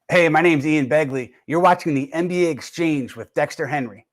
Hey, my name's Ian Begley. You're watching the NBA Exchange with Dexter Henry.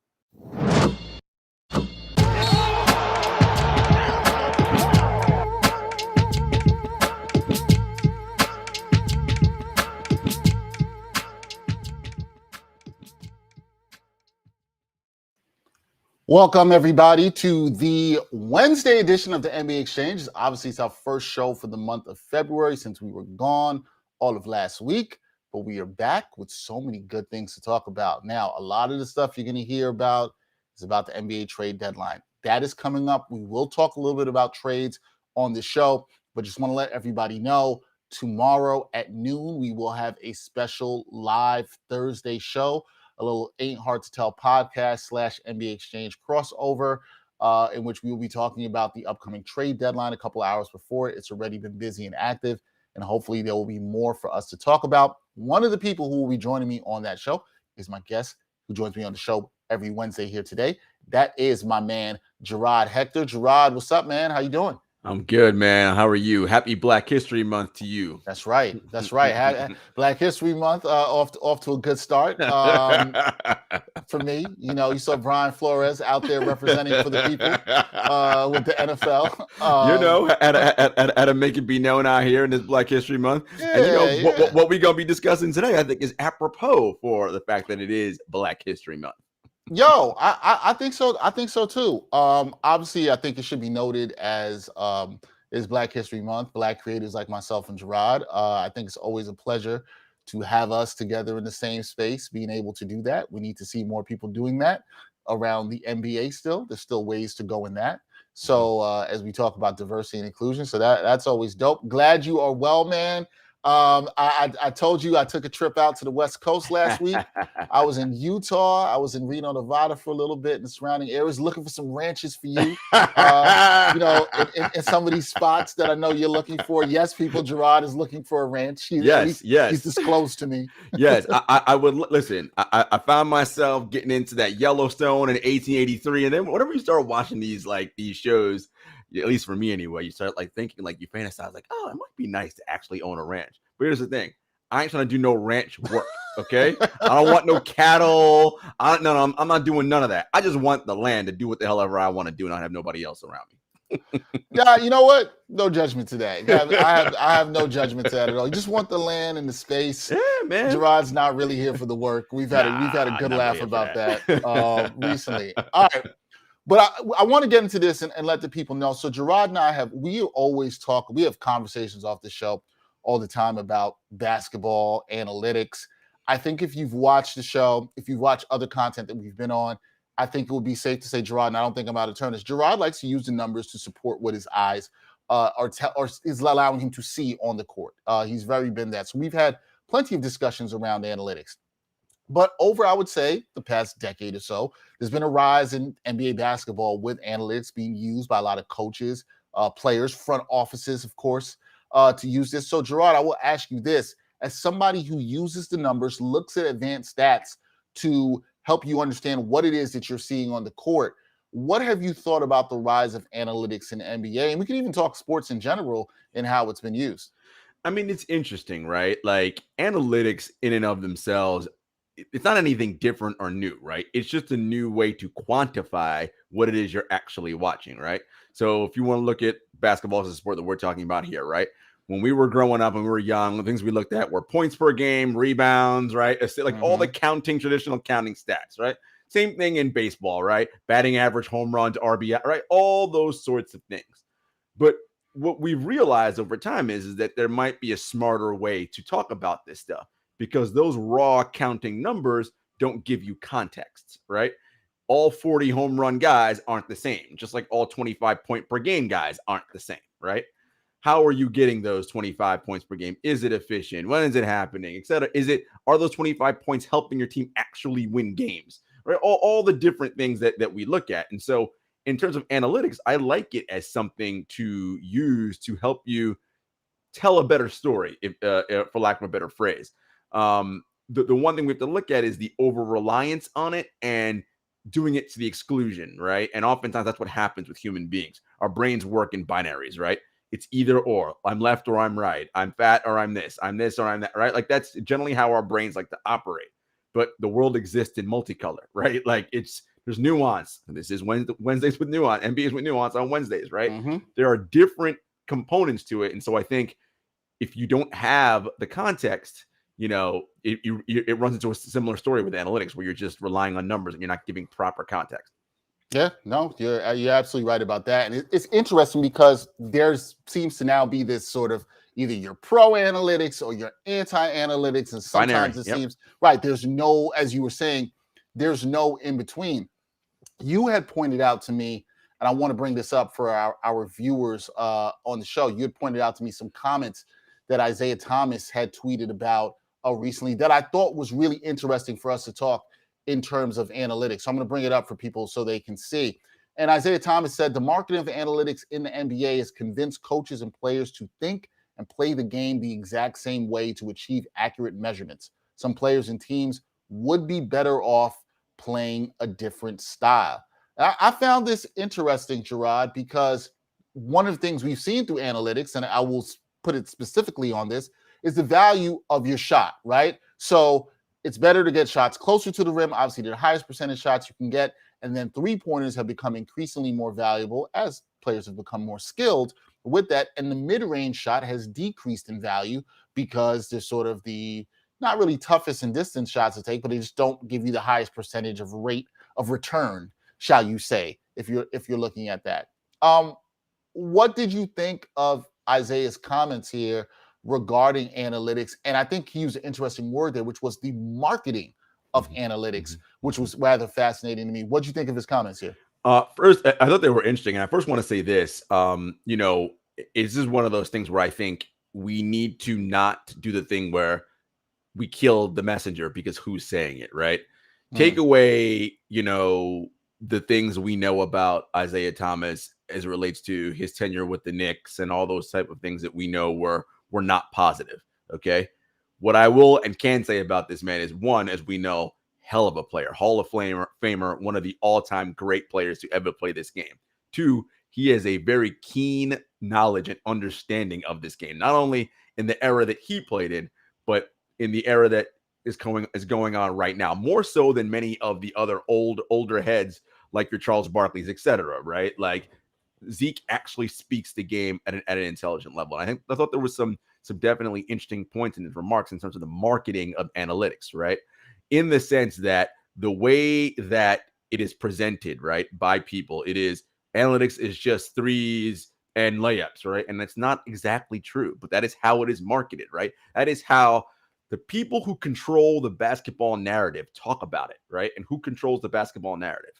Welcome, everybody, to the Wednesday edition of the NBA Exchange. Obviously, it's our first show for the month of February since we were gone all of last week. But we are back with so many good things to talk about. Now, a lot of the stuff you're going to hear about is about the NBA trade deadline. That is coming up. We will talk a little bit about trades on the show, but just want to let everybody know tomorrow at noon, we will have a special live Thursday show. A little Ain't Hard to Tell podcast / NBA Exchange crossover, in which we will be talking about the upcoming trade deadline a couple hours before it. It's already been busy and active, and hopefully there will be more for us to talk about. One of the people who will be joining me on that show is my guest who joins me on the show every Wednesday here today. That is my man, Jarod Hector. Jarod, what's up, man? How you doing? I'm good, man. How are you? Happy Black History Month to you. That's right. That's right. Black History Month off to a good start for me. You know, you saw Brian Flores out there representing for the people with the NFL. How to make it be known out here in this Black History Month. Yeah, and what we're gonna be discussing today, I think, is apropos for the fact that it is Black History Month. Yo, I think so. I think so too. Obviously, I think it should be noted as is Black History Month. Black creators like myself and Jarod. I think it's always a pleasure to have us together in the same space, being able to do that. We need to see more people doing that around the NBA still. There's still ways to go in that. So as we talk about diversity and inclusion, so that's always dope. Glad you are well, man. I told you I took a trip out to the West Coast last week. I was in Utah. I was in Reno, Nevada for a little bit in the surrounding areas, looking for some ranches for you. In some of these spots that I know you're looking for. Yes, people, Jarod is looking for a ranch. Yes. He's disclosed to me. Yes, I would listen. I found myself getting into that Yellowstone in 1883, and then whenever you start watching these shows, at least for me anyway, you start thinking, you fantasize oh, it might be nice to actually own a ranch. But here's the thing. I ain't trying to do no ranch work, okay? I don't want no cattle. I'm not doing none of that. I just want the land to do what the hell ever I want to do, and I have nobody else around me. Yeah, you know what? No judgment today. I have no judgment to that at all. You just want the land and the space. Yeah, man. Gerod's not really here for the work. We've had a good laugh about that recently. All right. But I want to get into this and let the people know. So Jarod and I we have conversations off the show all the time about basketball, analytics. I think if you've watched the show, if you've watched other content that we've been on, I think it would be safe to say, Jarod, and I don't think I'm out of turn, is Jarod likes to use the numbers to support what his eyes or is allowing him to see on the court. He's very been that. So we've had plenty of discussions around analytics. But over, I would say, the past decade or so, there's been a rise in NBA basketball with analytics being used by a lot of coaches, players, front offices, of course, to use this. So, Jarod, I will ask you this. As somebody who uses the numbers, looks at advanced stats to help you understand what it is that you're seeing on the court, what have you thought about the rise of analytics in the NBA? And we can even talk sports in general and how it's been used. I mean, it's interesting, right? Analytics in and of themselves, it's not anything different or new, right? It's just a new way to quantify what it is you're actually watching, right? So if you want to look at basketball as a sport that we're talking about here, right? When we were growing up and we were young, the things we looked at were points per game, rebounds, right? All the traditional counting stats, right? Same thing in baseball, right? Batting average, home runs, RBI, right? All those sorts of things. But what we've realized over time is that there might be a smarter way to talk about this stuff, because those raw counting numbers don't give you context, right? All 40 home run guys aren't the same, just like all 25 point per game guys aren't the same, right? How are you getting those 25 points per game? Is it efficient? When is it happening, et cetera? Are those 25 points helping your team actually win games, right? All the different things that we look at. And so in terms of analytics, I like it as something to use to help you tell a better story, for lack of a better phrase. The one thing we have to look at is the over-reliance on it and doing it to the exclusion, right? And oftentimes that's what happens with human beings. Our brains work in binaries, right? It's either or. I'm left or I'm right. I'm fat or I'm this. I'm this or I'm that, right? Like that's generally how our brains like to operate. But the world exists in multicolor, right? Like there's nuance. This is Wednesdays with nuance. NBA is with nuance on Wednesdays, right? Mm-hmm. There are different components to it. And so I think if you don't have the context, it runs into a similar story with analytics where you're just relying on numbers and you're not giving proper context. Yeah, no, you're absolutely right about that. And it's interesting because there seems to now be this sort of either you're pro analytics or you're anti-analytics. And sometimes it seems, right, there's no, as you were saying, there's no in between. You had pointed out to me, and I want to bring this up for our viewers on the show. You had pointed out to me some comments that Isaiah Thomas had tweeted about recently that I thought was really interesting for us to talk in terms of analytics. So I'm going to bring it up for people so they can see. And Isaiah Thomas said, the marketing of analytics in the NBA has convinced coaches and players to think and play the game the exact same way to achieve accurate measurements. Some players and teams would be better off playing a different style. I found this interesting, Jarod, because one of the things we've seen through analytics, and I will put it specifically on this, is the value of your shot, right? So it's better to get shots closer to the rim. Obviously, the highest percentage shots you can get. And then three-pointers have become increasingly more valuable as players have become more skilled with that. And the mid-range shot has decreased in value because they're sort of the not really toughest and distance shots to take, but they just don't give you the highest percentage of rate of return, shall you say, if you're looking at that. What did you think of Isaiah's comments here regarding analytics? And I think he used an interesting word there, which was the marketing of analytics, which was rather fascinating to me. What did you think of his comments here? First, I thought they were interesting. And I first want to say this, this is one of those things where I think we need to not do the thing where we kill the messenger because who's saying it, right? Take away, the things we know about Isaiah Thomas as it relates to his tenure with the Knicks and all those type of things that we know were not positive. Okay. What I will and can say about this man is, one, as we know, hell of a player, Hall of Famer, one of the all-time great players to ever play this game. Two, he has a very keen knowledge and understanding of this game, not only in the era that he played in, but in the era that is going on right now, more so than many of the other older heads like your Charles Barkleys, etc. Right? Like Zeke actually speaks the game at an intelligent level. And I thought there was some definitely interesting points in his remarks in terms of the marketing of analytics, right? In the sense that the way that it is presented, right, by people, it is analytics is just threes and layups, right? And that's not exactly true, but that is how it is marketed, right? That is how the people who control the basketball narrative talk about it, right? And who controls the basketball narrative?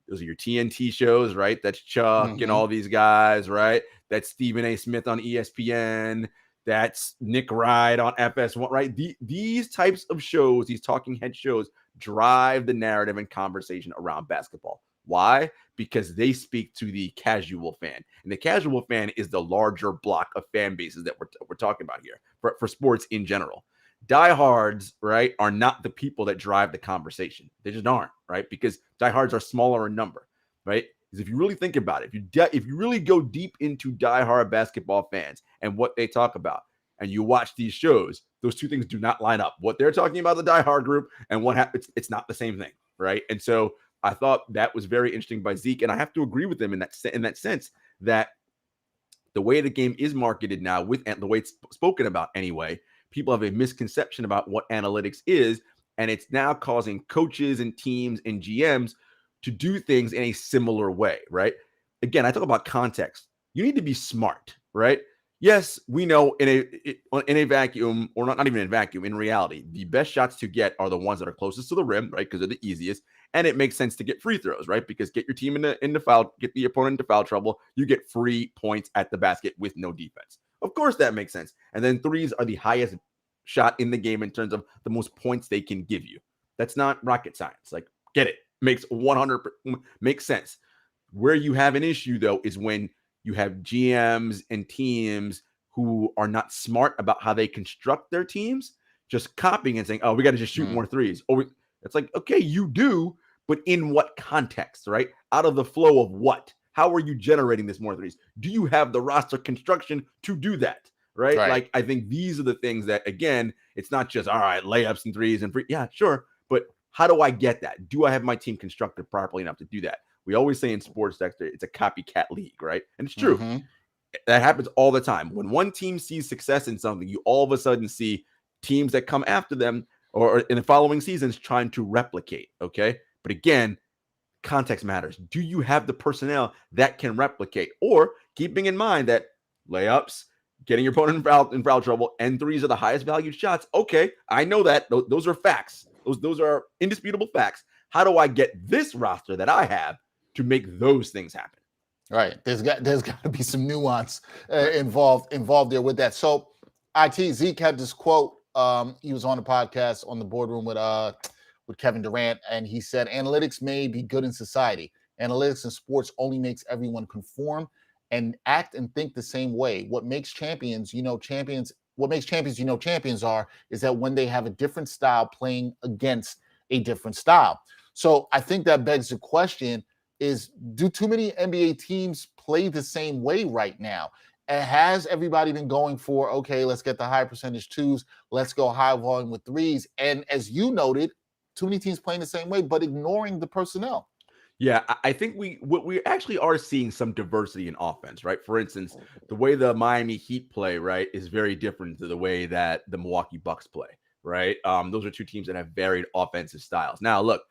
Those are your TNT shows, right? That's Chuck and all these guys, right? That's Stephen A. Smith on ESPN. That's Nick Wright on FS1, right? These types of shows, these talking head shows, drive the narrative and conversation around basketball. Why? Because they speak to the casual fan. And the casual fan is the larger block of fan bases that we're talking about here for sports in general. Diehards, right, are not the people that drive the conversation. They just aren't, right? Because diehards are smaller in number, right? Because if you really think about it, if you really go deep into diehard basketball fans and what they talk about, and you watch these shows, those two things do not line up. What they're talking about, the diehard group, and what happens, it's not the same thing, right? And so I thought that was very interesting by Zeke, and I have to agree with him in that sense that the way the game is marketed now, with the way it's spoken about anyway, people have a misconception about what analytics is, and it's now causing coaches and teams and GMs to do things in a similar way, right? Again, I talk about context. You need to be smart, right? Yes, we know in a vacuum, or not even in a vacuum, in reality, the best shots to get are the ones that are closest to the rim, right? Because they're the easiest. And it makes sense to get free throws, right? Because get your team into foul, get the opponent into foul trouble, you get free points at the basket with no defense. Of course, that makes sense. And then threes are the highest shot in the game in terms of the most points they can give you. That's not rocket science. Like, get it. Makes sense. Where you have an issue, though, is when you have GMs and teams who are not smart about how they construct their teams, just copying and saying, oh, we got to just shoot more threes. Or it's like, okay, you do, but in what context, right? Out of the flow of what? How are you generating this more threes? Do you have the roster construction to do that? Right? Like, I think these are the things that, again, it's not just, all right, layups and threes and free. Yeah, sure. But how do I get that? Do I have my team constructed properly enough to do that? We always say in sports, Dexter, it's a copycat league, right? And it's true. That happens all the time. When one team sees success in something, you all of a sudden see teams that come after them or in the following seasons trying to replicate, okay? But again, context matters. Do you have the personnel that can replicate? Or keeping in mind that layups, getting your opponent in foul trouble, and threes are the highest valued shots. Okay, I know that. Those are facts. Those are indisputable facts. How do I get this roster that I have to make those things happen? Right. There's got to be some nuance involved there with that. So, Zeke had this quote. He was on the podcast on the boardroom with Kevin Durant, and he said, "Analytics may be good in society. Analytics in sports only makes everyone conform and act and think the same way. What makes champions, champions are is that when they have a different style playing against a different style." So I think that begs the question is, do too many NBA teams play the same way right now? And has everybody been going for, okay, let's get the high percentage twos, let's go high volume with threes? And as you noted, too many teams playing the same way, but ignoring the personnel. Yeah, I think we actually are seeing some diversity in offense, right? For instance, the way the Miami Heat play, right, is very different to the way that the Milwaukee Bucks play, right? Those are two teams that have varied offensive styles. Now, look,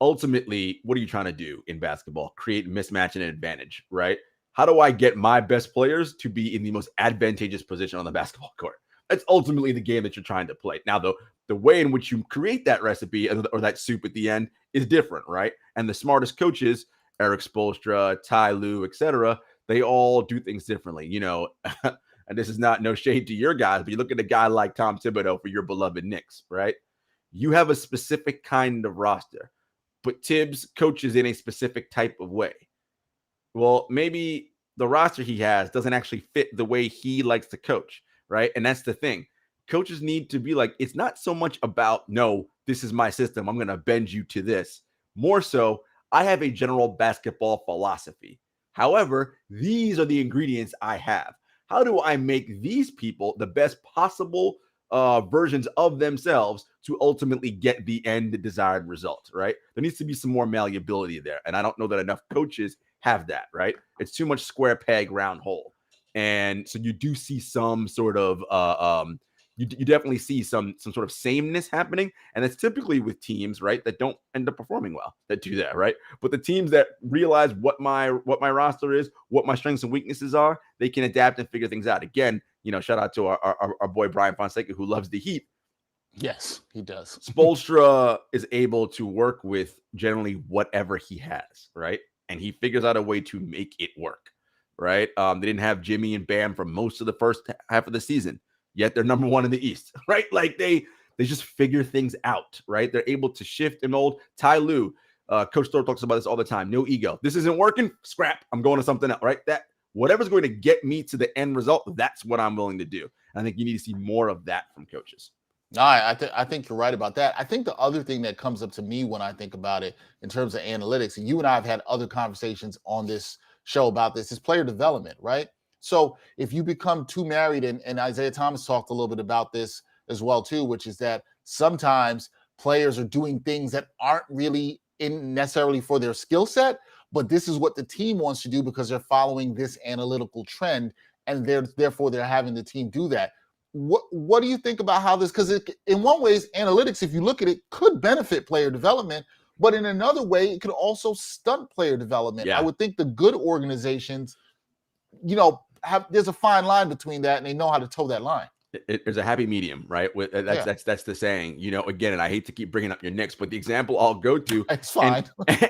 ultimately, what are you trying to do in basketball? Create mismatch and advantage, right? How do I get my best players to be in the most advantageous position on the basketball court? That's ultimately the game that you're trying to play. Now, the way in which you create that recipe or that soup at the end is different, right? And the smartest coaches, Eric Spoelstra, Ty Lue, etc., they all do things differently, and this is no shade to your guys, but you look at a guy like Tom Thibodeau for your beloved Knicks, right? You have a specific kind of roster, but Tibbs coaches in a specific type of way. Well, maybe the roster he has doesn't actually fit the way he likes to coach, right? And that's the thing. Coaches need to be like, it's not so much about, no, this is my system, I'm going to bend you to this. More so, I have a general basketball philosophy. However, these are the ingredients I have. How do I make these people the best possible versions of themselves to ultimately get the end desired result, right? There needs to be some more malleability there. And I don't know that enough coaches have that, right? It's too much square peg, round hole. And so you do see some sort of you definitely see some sort of sameness happening, and it's typically with teams, right, that don't end up performing well that do that, right? But the teams that realize what my roster is, what my strengths and weaknesses are, they can adapt and figure things out. Again, shout out to our boy Brian Fonseca, who loves the Heat. Yes, he does. Spoelstra is able to work with generally whatever he has, right? And he figures out a way to make it work, right? They didn't have Jimmy and Bam for most of the first half of the season, yet they're number one in the East, right? Like they just figure things out, right? They're able to shift and mold. Ty Lue, Coach Thor talks about this all the time. No ego. This isn't working. Scrap. I'm going to something else, right? That whatever's going to get me to the end result, that's what I'm willing to do. And I think you need to see more of that from coaches. No, I think you're right about that. I think the other thing that comes up to me when I think about it in terms of analytics, and you and I have had other conversations on this show about this, is player development, right? So if you become too married, and Isaiah Thomas talked a little bit about this as well too, which is that sometimes players are doing things that aren't really in necessarily for their skill set, but this is what the team wants to do because they're following this analytical trend, and therefore they're having the team do that. What do you think about how this, because in one ways, analytics, if you look at it, could benefit player development, but in another way, it could also stunt player development. Yeah. I would think the good organizations, there's a fine line between that, and they know how to toe that line. There's a happy medium, right? That's the saying, again, and I hate to keep bringing up your Knicks, but the example I'll go to, it's fine.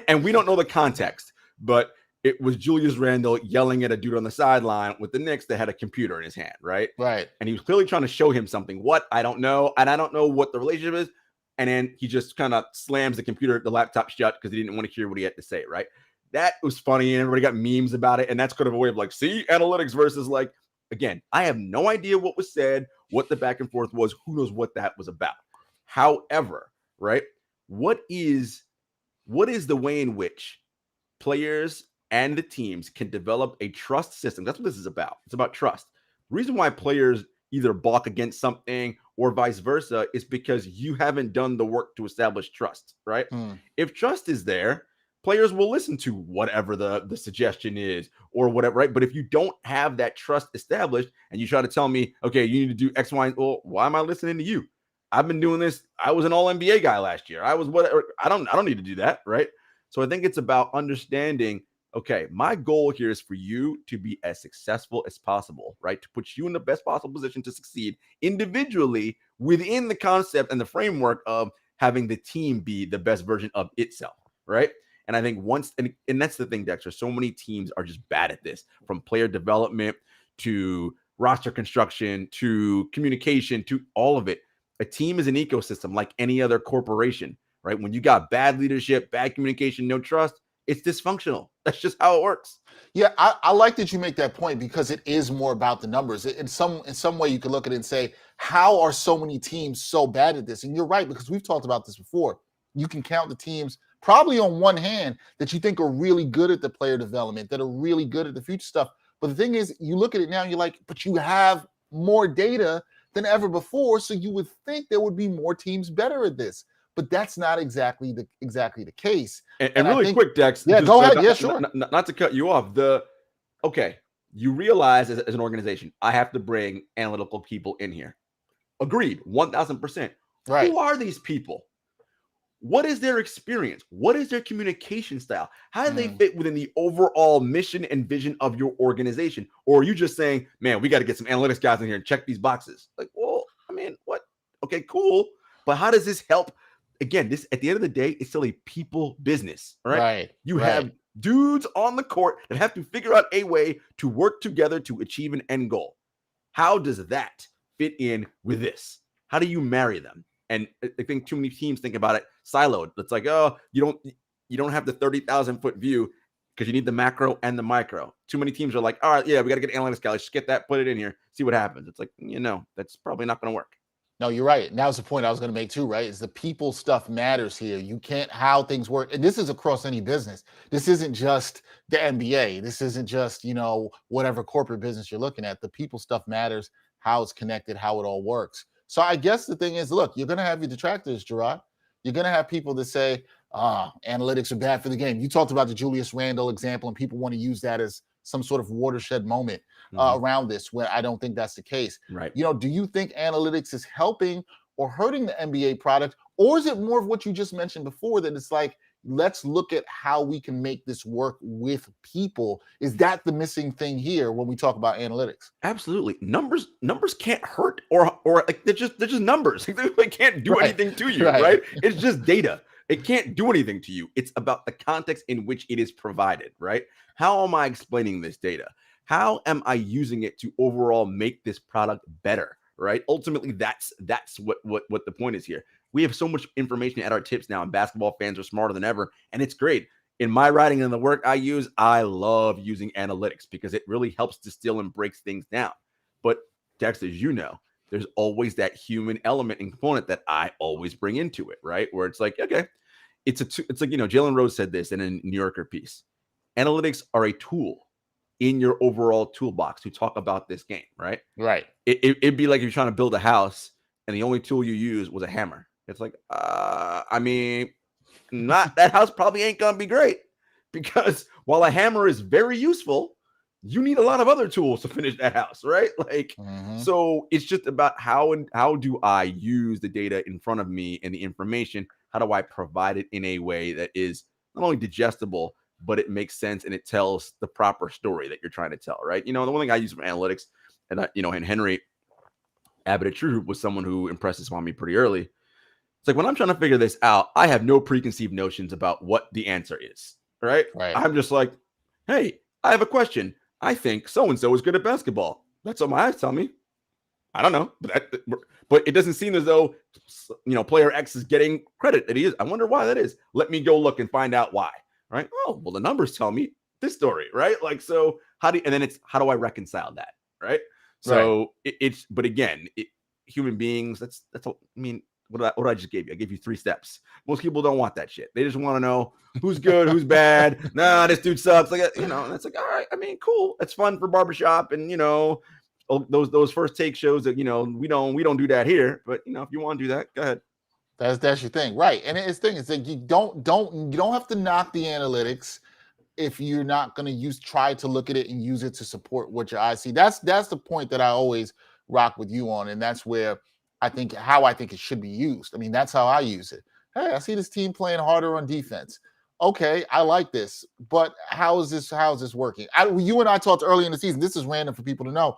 And we don't know the context, but it was Julius Randle yelling at a dude on the sideline with the Knicks that had a computer in his hand, right? Right. And he was clearly trying to show him something. What? I don't know. And I don't know what the relationship is. And then he just kind of slams the laptop shut because he didn't want to hear what he had to say, right? That was funny, and everybody got memes about it. And that's kind of a way of like, see, analytics versus like, again, I have no idea what was said, what the back and forth was. Who knows what that was about? However, right, what is the way in which players and the teams can develop a trust system. That's what this is about. It's about trust. The reason why players either balk against something or vice versa is because you haven't done the work to establish trust, right? If trust is there, players will listen to whatever the suggestion is or whatever, right? But if you don't have that trust established and you try to tell me, okay, you need to do X, Y, well, why am I listening to you? I've been doing this. I was an all NBA guy last year. I was whatever. I don't need to do that, right? So I think it's about understanding, okay, my goal here is for you to be as successful as possible, right? To put you in the best possible position to succeed individually within the concept and the framework of having the team be the best version of itself, right? And I think and that's the thing, Dexter, so many teams are just bad at this, from player development to roster construction to communication to all of it. A team is an ecosystem like any other corporation, right? When you got bad leadership, bad communication, no trust, it's dysfunctional. That's just how it works. Yeah, I like that you make that point because it is more about the numbers. In some way, you could look at it and say, how are so many teams so bad at this? And you're right, because we've talked about this before. You can count the teams probably on one hand that you think are really good at the player development, that are really good at the future stuff. But the thing is, you look at it now and you're like, but you have more data than ever before. So you would think there would be more teams better at this. But that's not exactly the case. And really quick, Dex. Yeah, go ahead. Yeah, sure. Not to cut you off. You realize as an organization, I have to bring analytical people in here. Agreed, 1,000%. Right. Who are these people? What is their experience? What is their communication style? How do they fit within the overall mission and vision of your organization? Or are you just saying, man, we got to get some analytics guys in here and check these boxes? Like, well, I mean, what? Okay, cool. But how does this help? Again, this at the end of the day, it's still a people business, right? You have dudes on the court that have to figure out a way to work together to achieve an end goal. How does that fit in with this? How do you marry them? And I think too many teams think about it siloed. It's like, oh, you don't have the 30,000 foot view because you need the macro and the micro. Too many teams are like, all right, yeah, we got to get analytics guys. Just get that, put it in here, see what happens. It's like, that's probably not going to work. No, you're right. And that was the point I was going to make too, right? Is the people stuff matters here. You can't how things work. And this is across any business. This isn't just the NBA. This isn't just, whatever corporate business you're looking at. The people stuff matters, how it's connected, how it all works. So I guess the thing is, look, you're going to have your detractors, Jarod. You're going to have people that say, analytics are bad for the game. You talked about the Julius Randle example, and people want to use that as some sort of watershed moment around this, where I don't think that's the case. Right. Do you think analytics is helping or hurting the NBA product? Or is it more of what you just mentioned before, that it's like, let's look at how we can make this work with people? Is that the missing thing here when we talk about analytics? Absolutely. Numbers can't hurt or like they're just numbers. They can't do anything to you, right? It's just data. It can't do anything to you. It's about the context in which it is provided, right? How am I explaining this data? How am I using it to overall make this product better, right? Ultimately, that's what the point is here. We have so much information at our tips now, and basketball fans are smarter than ever, and it's great. In my writing and the work I use, I love using analytics because it really helps distill and breaks things down. But Dex, as you know, there's always that human element and component that I always bring into it, right? Where it's like, okay, it's like, Jalen Rose said this in a New Yorker piece. Analytics are a tool in your overall toolbox to talk about this game, right? Right. It'd be like if you're trying to build a house and the only tool you use was a hammer. It's like, not that house probably ain't gonna be great, because while a hammer is very useful, you need a lot of other tools to finish that house, right? Like, so it's just about how do I use the data in front of me and the information? How do I provide it in a way that is not only digestible, but it makes sense and it tells the proper story that you're trying to tell, right? The one thing I use for analytics, and and Henry Abbott at True was someone who impressed this on me pretty early. It's like when I'm trying to figure this out, I have no preconceived notions about what the answer is, right? I'm just like, hey, I have a question. I think so-and-so is good at basketball. That's what my eyes tell me. I don't know, but it doesn't seem as though, player X is getting credit that he is. I wonder why that is. Let me go look and find out why, right? Oh, well, the numbers tell me this story, right? Like, so how do I reconcile that, right? So but again, human beings, what did I just give you? I gave you 3 steps. Most people don't want that shit. They just want to know who's good, who's bad. Nah, this dude sucks. Like, and it's like, all right. I mean, cool. It's fun for barbershop, and those first take shows that we don't do that here. But if you want to do that, go ahead. That's your thing, right? And it's like you don't have to knock the analytics if you're not going to try to look at it and use it to support what your eyes see. That's the point that I always rock with you on, and that's where I think it should be used. I mean, that's how I use it. Hey, I see this team playing harder on defense. Okay, I like this, but how is this working? You and I talked early in the season. This is random for people to know.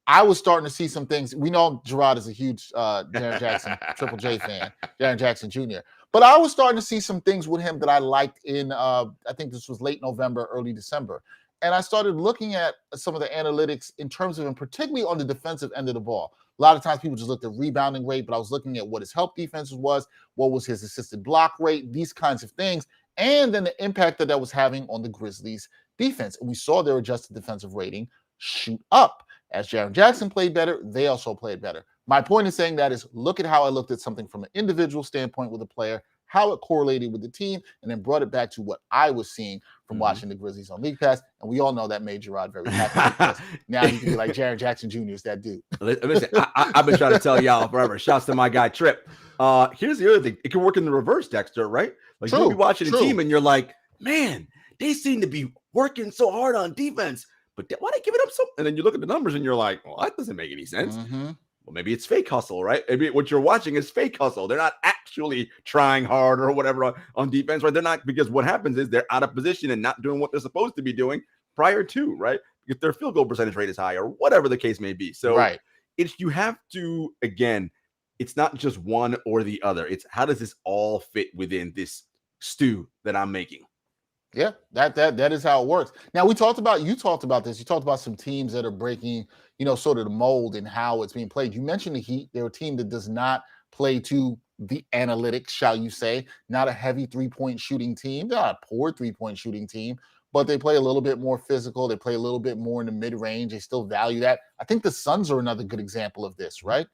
I was starting to see some things. We know Jarod is a huge Jaren Jackson, Triple J fan, Jaren Jackson Jr. But I was starting to see some things with him that I liked in, I think this was late November, early December. And I started looking at some of the analytics in terms of, and particularly on the defensive end of the ball. A lot of times people just looked at rebounding rate, but I was looking at what his help defenses was, what was his assisted block rate, these kinds of things, and then the impact that was having on the Grizzlies defense. And we saw their adjusted defensive rating shoot up. As Jaren Jackson played better, they also played better. My point in saying that is look at how I looked at something from an individual standpoint with a player, how it correlated with the team, and then brought it back to what I was seeing from watching the Grizzlies on League Pass. And we all know that made Jarod very happy because now you can be like Jaren Jackson Jr. is that dude. Listen, I've been trying to tell y'all forever. Shouts to my guy Trip. Here's the other thing. It can work in the reverse, Dexter, right? Like you'll be watching a team and you're like, man, they seem to be working so hard on defense. But why they giving up so? And then you look at the numbers and you're like, well, that doesn't make any sense. Well, maybe it's fake hustle, right? Maybe what you're watching is fake hustle. They're not actually trying hard or whatever on defense, right? They're not, because what happens is they're out of position and not doing what they're supposed to be doing prior to, right? If their field goal percentage rate is high or whatever the case may be. So you have to, again, it's not just one or the other. It's how does this all fit within this stew that I'm making? Yeah, that is how it works. Now you talked about this. You talked about some teams that are breaking, sort of the mold and how it's being played. You mentioned the Heat. They're a team that does not play to the analytics, shall you say, not a heavy 3-point shooting team. They're not a poor 3-point shooting team, but they play a little bit more physical. They play a little bit more in the mid-range. They still value that. I think the Suns are another good example of this, right?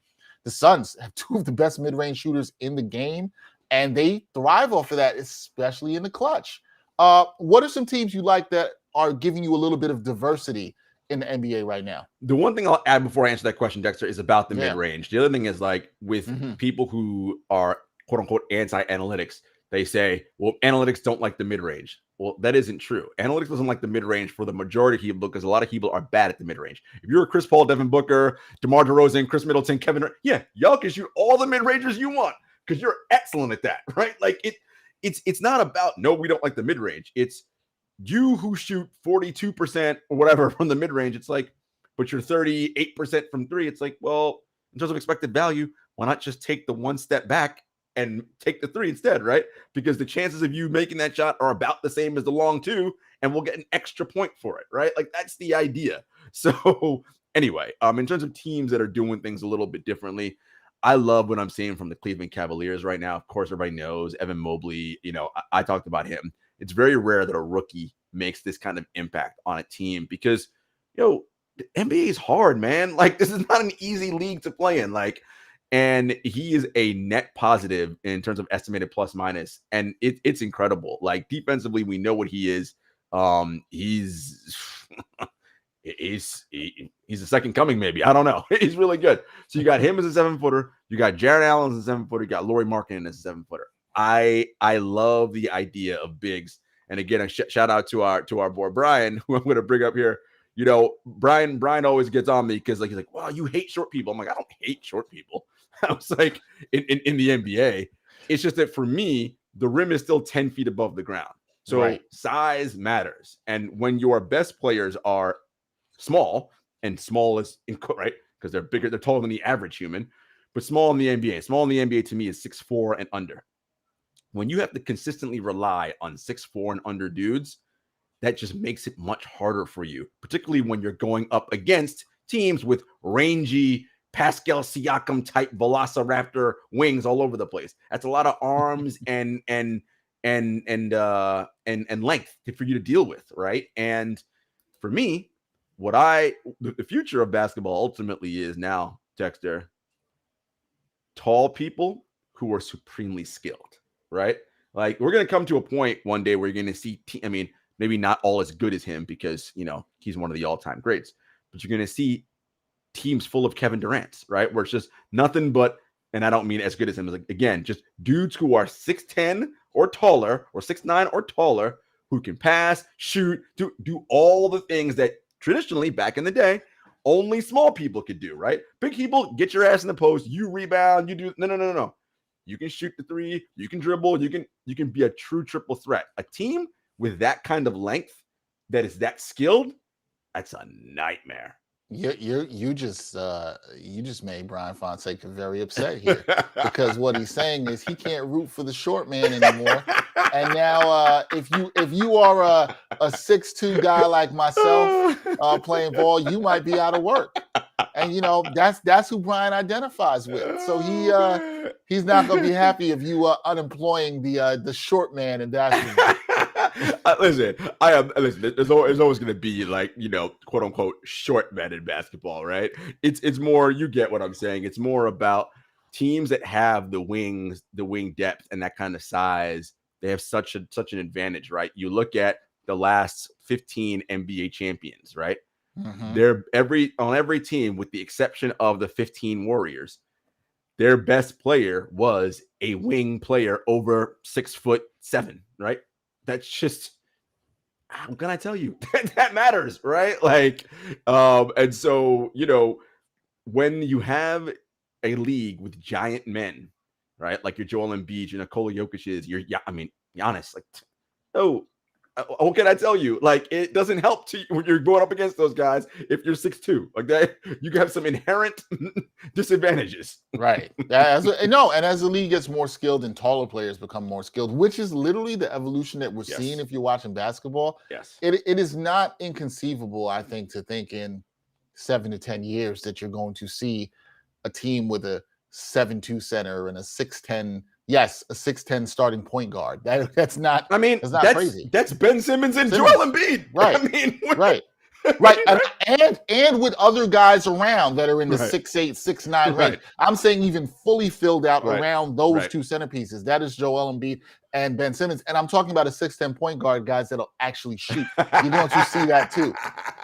The Suns have 2 of the best mid-range shooters in the game, and they thrive off of that, especially in the clutch. What are some teams you like that are giving you a little bit of diversity in the NBA right now? The one thing I'll add before I answer that question, Dexter, is about the mid-range. The other thing is like with people who are quote unquote anti-analytics, they say, well, analytics don't like the mid-range. Well, that isn't true. Analytics doesn't like the mid-range for the majority of people because a lot of people are bad at the mid-range. If you're a Chris Paul, Devin Booker, DeMar DeRozan, Chris Middleton, Kevin, y'all can shoot all the mid-rangers you want because you're excellent at that, right? Like it's not about, no, we don't like the mid-range. It's you who shoot 42% or whatever from the mid-range. It's like, but you're 38% from 3. It's like, well, in terms of expected value, why not just take the one step back and take the 3 instead, right? Because the chances of you making that shot are about the same as the long 2, and we'll get an extra point for it, right? Like that's the idea. So anyway, in terms of teams that are doing things a little bit differently, I love what I'm seeing from the Cleveland Cavaliers right now. Of course, everybody knows Evan Mobley. I talked about him. It's very rare that a rookie makes this kind of impact on a team because, the NBA is hard, man. Like, this is not an easy league to play in. Like, and he is a net positive in terms of estimated plus minus. And it's incredible. Like, defensively, we know what he is. He's the second coming, maybe. I don't know. He's really good. So you got him as a 7-footer. You got Jarrett Allen as a 7-footer. You got Lauri Markkanen as a 7-footer. I love the idea of bigs. And again, a shout out to our boy Brian, who I'm going to bring up here. Brian always gets on me because he's like, wow, you hate short people. I'm like, I don't hate short people. I was like, in the NBA, it's just that for me, the rim is still 10 feet above the ground. So size matters. And when your best players are small, and small is right because they're bigger, they're taller than the average human, but small in the NBA. Small in the NBA to me is 6'4" and under. When you have to consistently rely on 6'4" and under dudes, that just makes it much harder for you, particularly when you're going up against teams with rangy Pascal Siakam type Velociraptor wings all over the place. That's a lot of arms and length for you to deal with, right? And for me, the future of basketball ultimately is now, Dexter, tall people who are supremely skilled, right? Like we're going to come to a point one day where you're going to see, maybe not all as good as him because, he's one of the all-time greats, but you're going to see teams full of Kevin Durant's, right? Where it's just nothing but, and I don't mean as good as him, like, again, just dudes who are 6'10 or taller or 6'9 or taller who can pass, shoot, do all the things that traditionally back in the day, only small people could do, right? Big people, get your ass in the post, you rebound, you do, no. You can shoot the three, you can dribble, you can be a true triple threat. A team with that kind of length that is that skilled, that's a nightmare. You just made Brian Fonseca very upset here because what he's saying is he can't root for the short man anymore. And now, if you are a 6'2" guy like myself playing ball, you might be out of work. And that's who Brian identifies with. So he's not going to be happy if you are unemploying the short man in basketball. Listen, there's always going to be like, quote unquote short men in basketball, right? It's more, you get what I'm saying. It's more about teams that have the wing depth and that kind of size. They have such an advantage, right? You look at the last 15 NBA champions, right? Mm-hmm. They're on every team with the exception of the 15 Warriors. Their best player was a wing player over 6'7", right? That's just, how can I tell you? That matters, right? Like, and so, when you have a league with giant men, right? Like your Joel Embiid, your Nikola Jokic's, Giannis, like, what can I tell you? Like, it doesn't help when you're going up against those guys if you're 6'2". Like that, you can have some inherent disadvantages. Right. As the league gets more skilled and taller players become more skilled, which is literally the evolution that we're seeing if you're watching basketball. Yes. It is not inconceivable, I think, to think in 7 to 10 years that you're going to see a team with a 7'2" center and a 6'10". Yes, a 6'10" starting point guard. That's not. That's not crazy. That's Ben Simmons and Joel Embiid. Right. Right. And with other guys around that are in the 6'8", 6'9" range. I'm saying even fully filled out around those two centerpieces. That is Joel Embiid and Ben Simmons. And I'm talking about a 6'10" point guard, guys that'll actually shoot. You're going to see that too.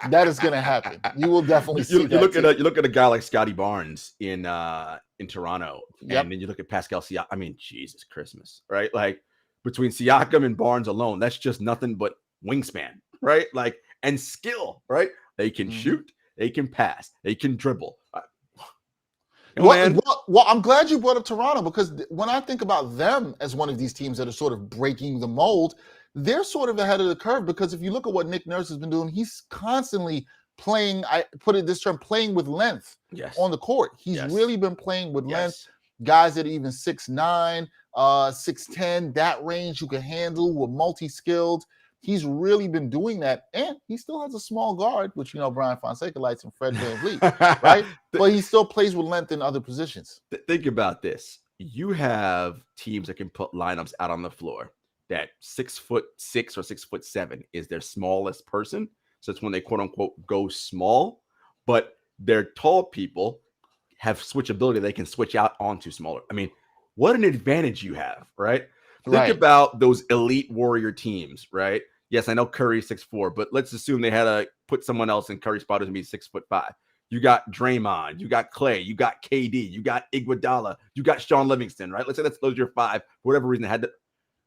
That is going to happen. You will definitely see that. You look at a guy like Scotty Barnes in Toronto, and then you look at Pascal Siakam. Jesus Christmas, right? Like between Siakam and Barnes alone, that's just nothing but wingspan, right? Like, and skill, right? They can shoot, they can pass, they can dribble. Well, I'm glad you brought up Toronto because when I think about them as one of these teams that are sort of breaking the mold, they're sort of ahead of the curve because if you look at what Nick Nurse has been doing, he's constantly playing, I put it this term, playing with length on the court. He's really been playing with length. Guys that are even 6'9", 6'10", that range you can handle, who are multi-skilled. He's really been doing that. And he still has a small guard, which, Brian Fonseca likes and Fred VanVleet, right? But he still plays with length in other positions. Think about this. You have teams that can put lineups out on the floor that 6'6" or 6'7" is their smallest person. So it's when they quote unquote go small, but their tall people have switchability. They can switch out onto smaller. What an advantage you have, right? Think about those elite Warrior teams, right? Yes, I know Curry's 6'4", but let's assume they had to put someone else in Curry's spot who's going to be 6'5". You got Draymond, you got Clay, you got KD, you got Iguodala, you got Sean Livingston, right? Let's say those are your five. For whatever reason, they had to.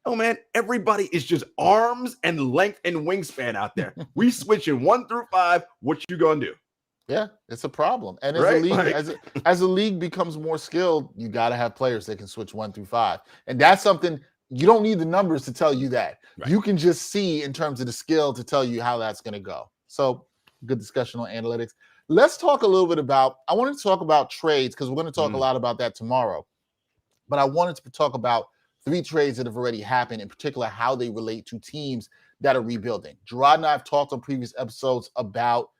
Oh man, everybody is just arms and length and wingspan out there. We switch in 1 through 5. What you gonna do? Yeah, it's a problem. And as a league becomes more skilled, you got to have players that can switch 1 through 5, and that's something. You don't need the numbers to tell you that. Right. You can just see in terms of the skill to tell you how that's going to go. So good discussion on analytics. Let's talk a little bit about, I wanted to talk about trades because we're going to talk a lot about that tomorrow. But I wanted to talk about 3 trades that have already happened, in particular, how they relate to teams that are rebuilding. Jarod and I have talked on previous episodes about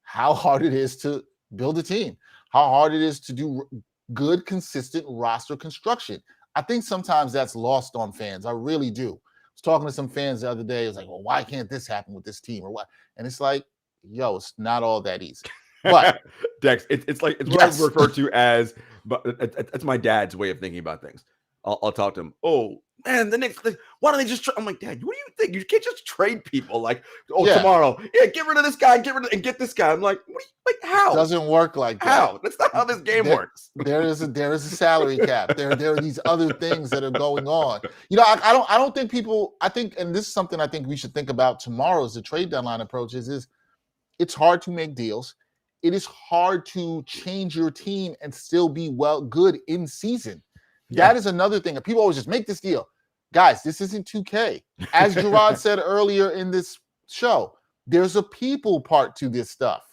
how hard it is to build a team, how hard it is to do good, consistent roster construction. I think sometimes that's lost on fans. I really do. I was talking to some fans the other day. I was like, well, why can't this happen with this team or what? And it's like, it's not all that easy. But Dex, it's what I refer to as, but that's my dad's way of thinking about things. I'll talk to him. Oh man, the Knicks. Why don't they just? I'm like, Dad, what do you think? You can't just trade people. Like, tomorrow, get rid of this guy, and get this guy. I'm like, how? It doesn't work like that. How? That's not how this game works. There is a salary cap. There are these other things that are going on. I don't think people. I think, and this is something I think we should think about tomorrow as the trade deadline approaches. Is it's hard to make deals. It is hard to change your team and still be good in season. Yeah. That is another thing. People always just make this deal. Guys, this isn't 2K. As Jarod said earlier in this show, there's a people part to this stuff.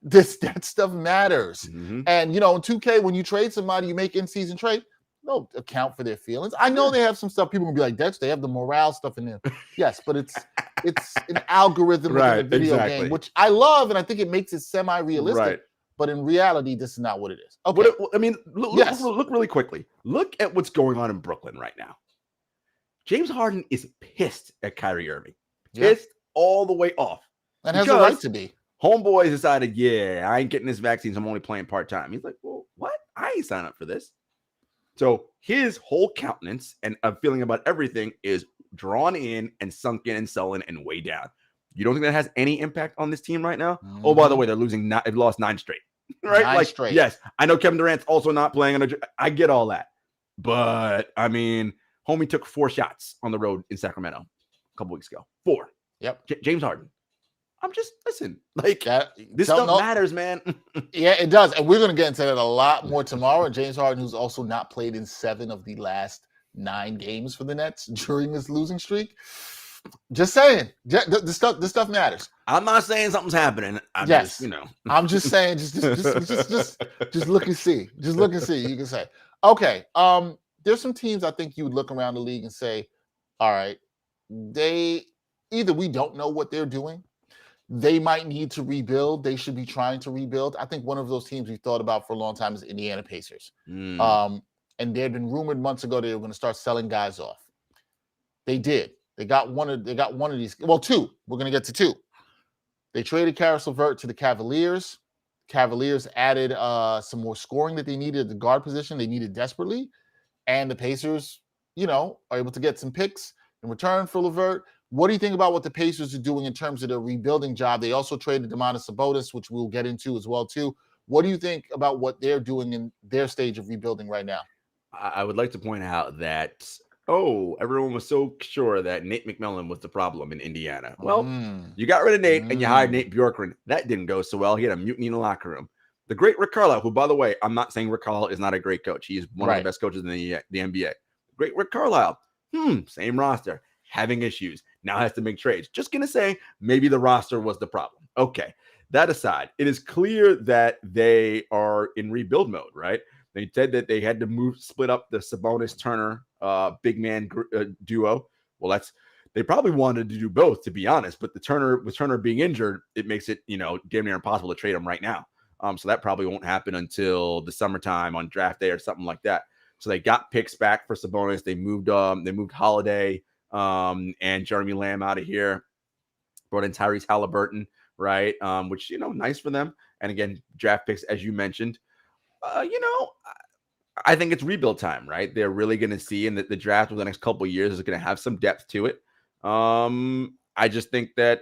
That stuff matters. Mm-hmm. And, in 2K, when you trade somebody, you make in-season trade, don't account for their feelings. I know they have some stuff. People will be like, Dexter, they have the morale stuff in there. Yes, but it's an algorithm in a video game, which I love, and I think it makes it semi-realistic. Right. But in reality, this is not what it is. Okay. Look really quickly. Look at what's going on in Brooklyn right now. James Harden is pissed at Kyrie Irving. Pissed all the way off. And has a right to be. Homeboy decided, I ain't getting this vaccine, so I'm only playing part-time. He's like, well, what? I ain't signed up for this. So his whole countenance and a feeling about everything is drawn in and sunk in and sullen and way down. You don't think that has any impact on this team right now? Mm-hmm. Oh, by the way, they've lost 9 straight. Right? 9 straight. Yes, I know Kevin Durant's also not playing. I get all that. But, homie took 4 shots on the road in Sacramento a couple weeks ago. 4. Yep. James Harden. This stuff matters, man. Yeah, it does. And we're going to get into that a lot more tomorrow. James Harden, who's also not played in 7 of the last 9 games for the Nets during this losing streak. Just saying, this stuff matters. I'm not saying something's happening. I'm just saying, just look and see. Just look and see. You can say, okay. There's some teams I think you would look around the league and say, all right, we don't know what they're doing. They might need to rebuild. They should be trying to rebuild. I think one of those teams we thought about for a long time is the Indiana Pacers. And they had been rumored months ago they were going to start selling guys off. They did. They got one of these. Well, 2. We're going to get to 2. They traded Caris LeVert to the Cavaliers. Cavaliers added some more scoring that they needed at the guard position. They needed desperately. And the Pacers, are able to get some picks in return for LeVert. What do you think about what the Pacers are doing in terms of their rebuilding job? They also traded Domantas Sabonis, which we'll get into as well, too. What do you think about what they're doing in their stage of rebuilding right now? I would like to point out that, everyone was so sure that Nate McCollum was the problem in Indiana. Well, you got rid of Nate and you hired Nate Bjorkgren. That didn't go so well. He had a mutiny in the locker room. The great Rick Carlisle, who, by the way, I'm not saying Rick Carlisle is not a great coach. He is one of the best coaches in the NBA. Great Rick Carlisle, same roster, having issues. Now has to make trades. Just going to say maybe the roster was the problem. Okay. That aside, it is clear that they are in rebuild mode, right? They said that they had to split up the Sabonis-Turner big man duo. Well, they probably wanted to do both, to be honest. But with Turner being injured, it makes it, damn near impossible to trade him right now. So that probably won't happen until the summertime on draft day or something like that. So they got picks back for Sabonis. They moved Holiday and Jeremy Lamb out of here. Brought in Tyrese Halliburton, right? Which, nice for them. And again, draft picks, as you mentioned. I think it's rebuild time, right? They're really going to see, and that the draft over the next couple of years is going to have some depth to it. I just think that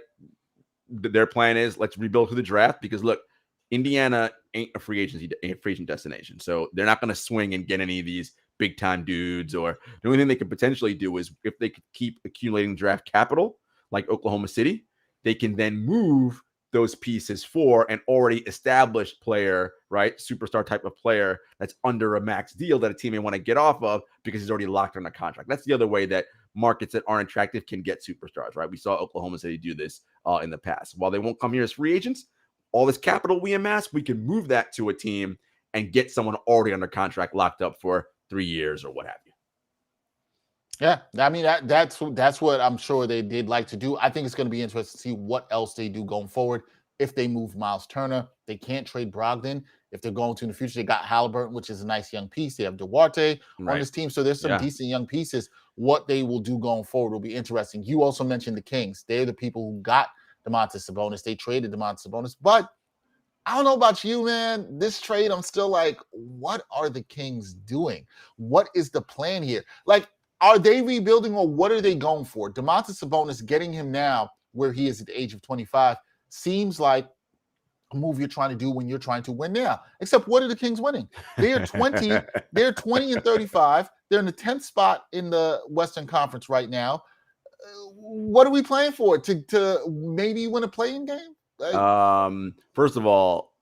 their plan is let's rebuild through the draft because look, Indiana ain't a free agent destination. So they're not going to swing and get any of these big time dudes, or the only thing they could potentially do is if they could keep accumulating draft capital like Oklahoma City, they can then move those pieces for an already established player, right? Superstar type of player that's under a max deal that a team may want to get off of because he's already locked on a contract. That's the other way that markets that aren't attractive can get superstars, right? We saw Oklahoma City do this in the past. While they won't come here as free agents, all this capital we amass, we can move that to a team and get someone already under contract locked up for 3 years or what have you. Yeah, I mean, that's what I'm sure they did like to do. I think it's going to be interesting to see what else they do going forward. If they move Miles Turner, they can't trade Brogdon. If they're going to in the future, they got Halliburton, which is a nice young piece. They have Duarte on this team. So there's some decent young pieces. What they will do going forward will be interesting. You also mentioned the Kings. They're the people who got Domantas Sabonis. They traded Domantas Sabonis. But I don't know about you, man. This trade, I'm still like, what are the Kings doing? What is the plan here? Like, are they rebuilding or what are they going for? Domantas Sabonis, getting him now where he is at the age of 25, seems like a move you're trying to do when you're trying to win now. Except what are the Kings winning? They're 20, they're 20 and 35. They're in the 10th spot in the Western Conference right now. What are we playing for? To maybe win a play-in game? First of all,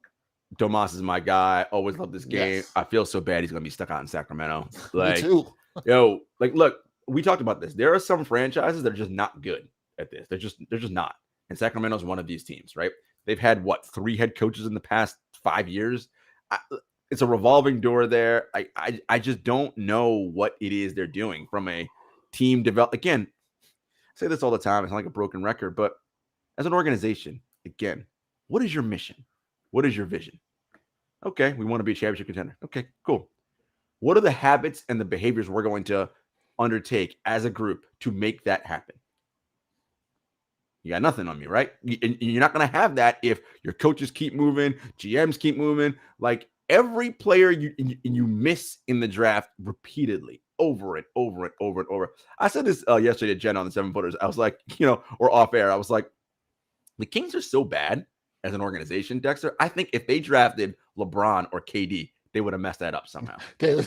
Domas is my guy. Always love this game. Yes. I feel so bad he's gonna be stuck out in Sacramento. Me too. Look, we talked about this. There are some franchises that are just not good at this. They're just not. And Sacramento's one of these teams, right? They've had 3 head coaches in the past 5 years. It's a revolving door there. I just don't know what it is they're doing from a team develop. Again, I say this all the time. It's not like a broken record, but as an organization, again, what is your mission? What is your vision? Okay, we want to be a championship contender. Okay, cool. What are the habits and the behaviors we're going to undertake as a group to make that happen? You got nothing on me, right? You're not going to have that if your coaches keep moving, GMs keep moving. Like every player you miss in the draft repeatedly, over and over and over and over. I said this yesterday to Jen on the 7-footers. I was like, or off air, I was like, the Kings are so bad as an organization, Dexter. I think if they drafted LeBron or KD, they would have messed that up somehow.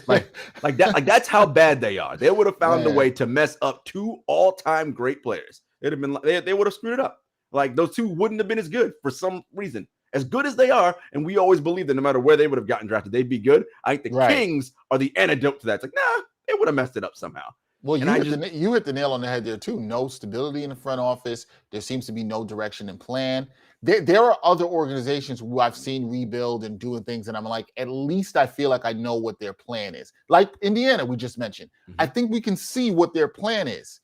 like that. Like that's how bad they are. They would have found a way to mess up 2 all-time great players. It'd have been they would have screwed it up. Like those 2 wouldn't have been as good for some reason. As good as they are, and we always believe that no matter where they would have gotten drafted, they'd be good. I think the Kings are the antidote to that. It's like, nah, they would have messed it up somehow. Well, you hit the nail on the head there too. No stability in the front office. There seems to be no direction and plan. There are other organizations who I've seen rebuild and doing things, and I'm like, at least I feel like I know what their plan is. Like Indiana, we just mentioned. I think we can see what their plan is.